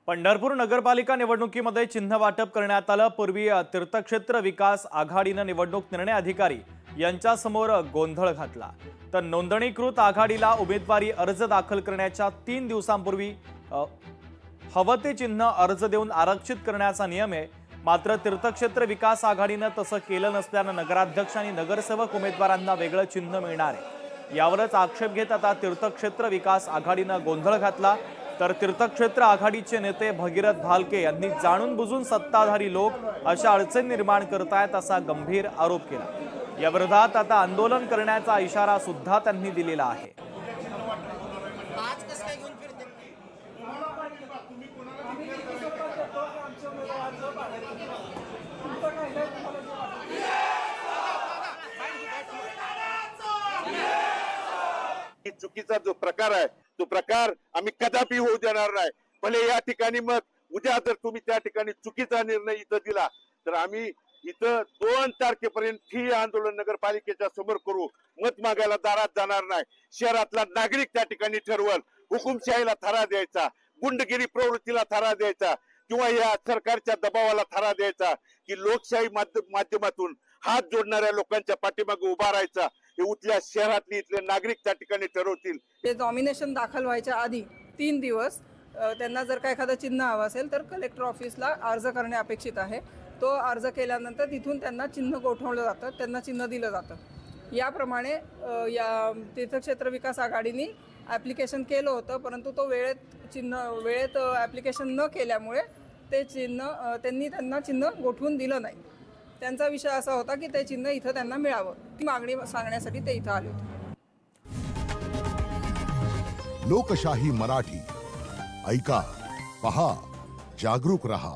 पंढरपूर नगरपालिका निवडणुकीमध्ये चिन्ह वाटप करण्यात आलं। पूर्वी तीर्थक्षेत्र विकास आघाडीने निवडणूक निर्णय अधिकारी यांच्यासमोर गोंधळ घातला। तर नोंदणीकृत आघाडीला उमेदवारी अर्ज दाखल करण्याच्या 3 दिवसांपूर्वी हवं ते चिन्ह अर्ज देऊन आरक्षित करण्याचा नियम आहे। मात्र तीर्थक्षेत्र विकास आघाडीने तसं केलं नसल्याने नगराध्यक्ष आणि नगरसेवक उमेदवारांना वेगळं चिन्ह मिळणार आहे। यावरच आक्षेप घेत आता तीर्थक्षेत्र विकास आघाडीने गोंधळ घातला। तर तीर्थक्षेत्र आघाडीचे नेते भगीरथ भालके यांनी जाणून बुजून सत्ताधारी लोक अशा अडचणी निर्माण करतायत असा गंभीर आरोप केला। या विरोधात आता आंदोलन करण्याचा इशारा सुद्धा त्यांनी दिलेला आहे। चुकीचा जो प्रकार आहे तो प्रकार आम्ही कदापि होऊ देणार नाही। भले या ठिकाणी मग उद्या जर तुम्ही त्या ठिकाणी चुकीचा निर्णय इथं दिला तर आम्ही इथं 2 तारखेपर्यंत ठिय्या आंदोलन नगरपालिकेच्या समोर करू। मत मागायला दारात जाणार नाही। शहरातला नागरिक त्या ठिकाणी ठरवल। हुकुमशाहीला थारा द्यायचा, गुंडगिरी प्रवृत्तीला थारा द्यायचा किंवा या सरकारच्या दबावाला थारा द्यायचा की लोकशाही माध्यमातून हात जोडणाऱ्या लोकांच्या पाठीमागे उभा राहायचा हे उतल्या शहरातले इथले नागरिक त्या ठिकाणी ठरवतील। ते नॉमिनेशन दाखल व्हायच्या आधी 3 दिवस त्यांना जर का एखादं चिन्ह हवं असेल तर कलेक्टर ऑफिसला अर्ज करणे अपेक्षित आहे। तो अर्ज केल्यानंतर तिथून त्यांना चिन्ह गोठवलं जातं, त्यांना चिन्ह दिलं जातं। याप्रमाणे या तीर्थक्षेत्र विकास आघाडीने ॲप्लिकेशन केलं होतं, परंतु तो वेळेत ॲप्लिकेशन न केल्यामुळे ते चिन्ह त्यांना चिन्ह गोठवून दिलं नाही। त्यांचा विषय असा होता की ते चिन्ह इथं त्यांना मिळावं, ती मागणी सांगण्यासाठी ते इथं आले होते। लोकशाही मराठी ऐका, पहा, जागरूक रहा।